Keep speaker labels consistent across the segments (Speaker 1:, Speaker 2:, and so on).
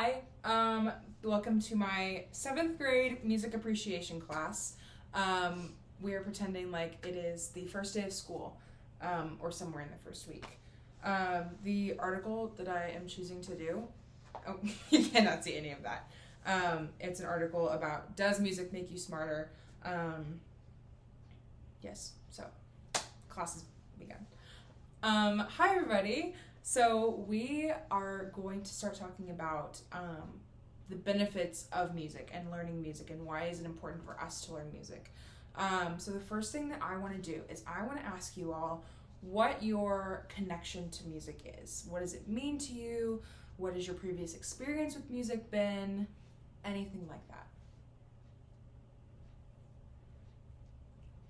Speaker 1: Hi, welcome to my 7th grade music appreciation class. We are pretending like it is the first day of school, or somewhere in the first week. The article that I am choosing to do, oh, you cannot see any of that. It's an article about, does music make you smarter? Yes, so, classes begun. Hi everybody. So we are going to start talking about the benefits of music and learning music and why is it important for us to learn music. So the first thing that I want to do is I want to ask you all what your connection to music is. What does it mean to you? What has your previous experience with music been? Anything like that.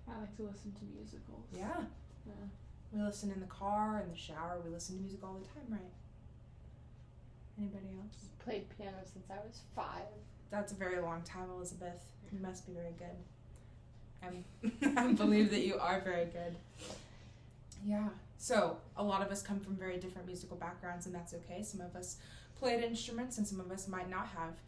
Speaker 2: I like to listen to musicals.
Speaker 1: Yeah. We listen in the car, in the shower. We listen to music all the time, right? Anybody else?
Speaker 3: Played piano since I was 5.
Speaker 1: That's a very long time, Elizabeth. You must be very good. I believe that you are very good. Yeah. So, a lot of us come from very different musical backgrounds, and that's okay. Some of us played instruments, and some of us might not have,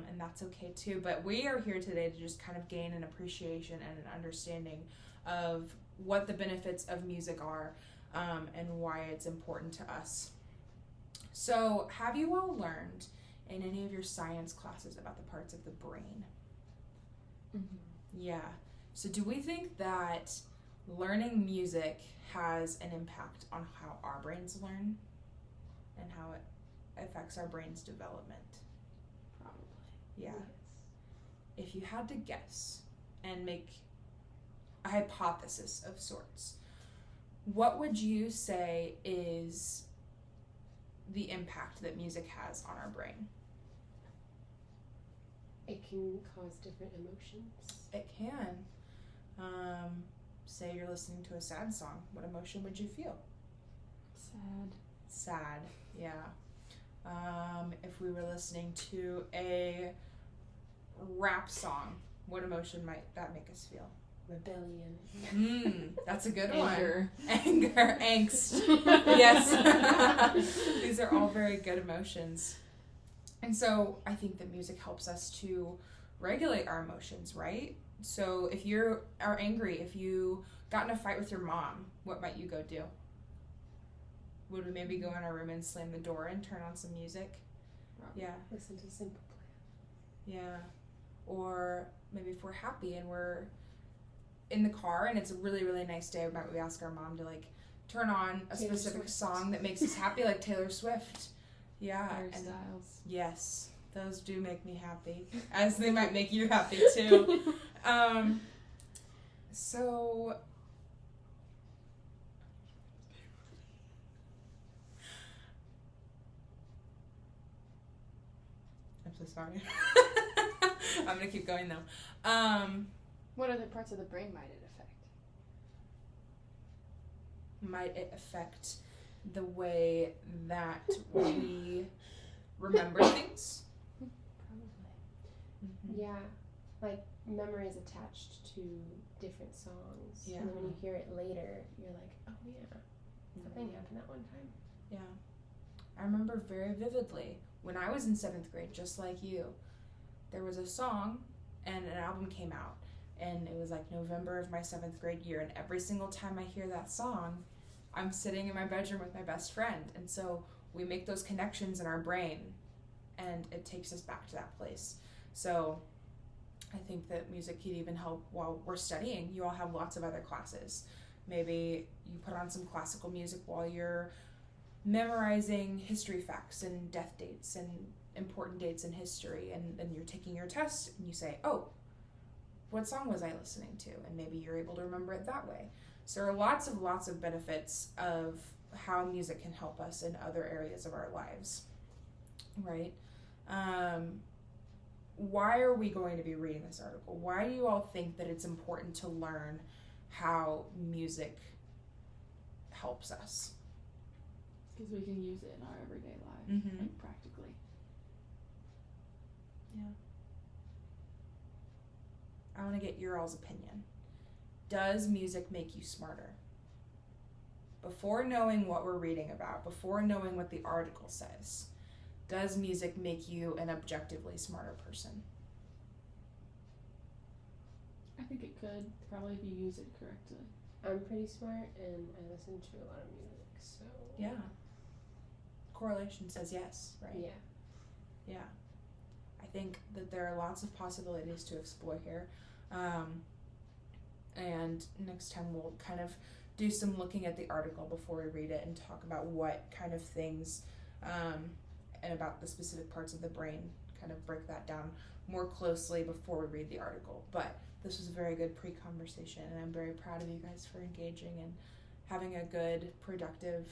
Speaker 1: and that's okay too. But we are here today to just kind of gain an appreciation and an understanding of what the benefits of music are, and why it's important to us. So, have you all learned in any of your science classes about the parts of the brain?
Speaker 3: Mm-hmm.
Speaker 1: Yeah. So, do we think that learning music has an impact on how our brains learn and how it affects our brain's development?
Speaker 2: Probably.
Speaker 1: Yeah.
Speaker 3: Yes.
Speaker 1: If you had to guess and make a hypothesis of sorts, what would you say is the impact that music has on our brain?
Speaker 3: It can cause different emotions.
Speaker 1: It can. Say you're listening to a sad song. What emotion would you feel?
Speaker 2: Sad.
Speaker 1: Sad, yeah. If we were listening to a rap song, what emotion might that make us feel?
Speaker 3: Rebellion.
Speaker 1: That's a good
Speaker 2: Anger.
Speaker 1: one. Anger, angst. Yes. These are all very good emotions. And so I think that music helps us to regulate our emotions, right? So if you are angry, if you got in a fight with your mom, what might you go do? Would we maybe go in our room and slam the door and turn on some music?
Speaker 2: Probably.
Speaker 1: Yeah.
Speaker 3: Listen to Simple Plan.
Speaker 1: Yeah. Or maybe if we're happy and we're in the car and it's a really, really nice day, might we ask our mom to like turn on a
Speaker 3: Taylor
Speaker 1: specific
Speaker 3: Swift.
Speaker 1: song that makes us happy, like Taylor Swift. Yeah.
Speaker 2: Harry
Speaker 1: and
Speaker 2: Styles.
Speaker 1: yes, those do make me happy, as they might make you happy too. So I'm so sorry. I'm gonna keep going though.
Speaker 3: What other parts of the brain might it affect?
Speaker 1: Might it affect the way that we remember things?
Speaker 3: Probably.
Speaker 1: Mm-hmm.
Speaker 3: Yeah. Like, memory is attached to different songs.
Speaker 1: Yeah.
Speaker 3: And then when you hear it later, you're like, oh yeah, that thing happened that one time.
Speaker 1: Yeah. I remember very vividly when I was in 7th grade, just like you, there was a song and an album came out, and it was like November of my 7th grade year, and every single time I hear that song, I'm sitting in my bedroom with my best friend, and so we make those connections in our brain, and it takes us back to that place. So I think that music could even help while we're studying. You all have lots of other classes. Maybe you put on some classical music while you're memorizing history facts and death dates and important dates in history, and then you're taking your test and you say, oh, what song was I listening to? And maybe you're able to remember it that way. So there are lots of benefits of how music can help us in other areas of our lives, right? Why are we going to be reading this article? Why do you all think that it's important to learn how music helps us?
Speaker 2: Because we can use it in our everyday life,
Speaker 1: Mm-hmm.
Speaker 2: like practically.
Speaker 1: Yeah. I want to get your all's opinion. Does music make you smarter? Before knowing what we're reading about, before knowing what the article says, Does music make you an objectively smarter person?
Speaker 2: I think it could, probably if you use it correctly.
Speaker 3: I'm pretty smart and I listen to a lot of music, so.
Speaker 1: Yeah. Correlation says yes, right?
Speaker 3: Yeah.
Speaker 1: Yeah. I think that there are lots of possibilities to explore here. And next time we'll kind of do some looking at the article before we read it and talk about what kind of things and about the specific parts of the brain, kind of break that down more closely before we read the article. But this was a very good pre-conversation, and I'm very proud of you guys for engaging and having a good, productive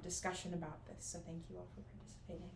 Speaker 1: discussion about this. So thank you all for participating.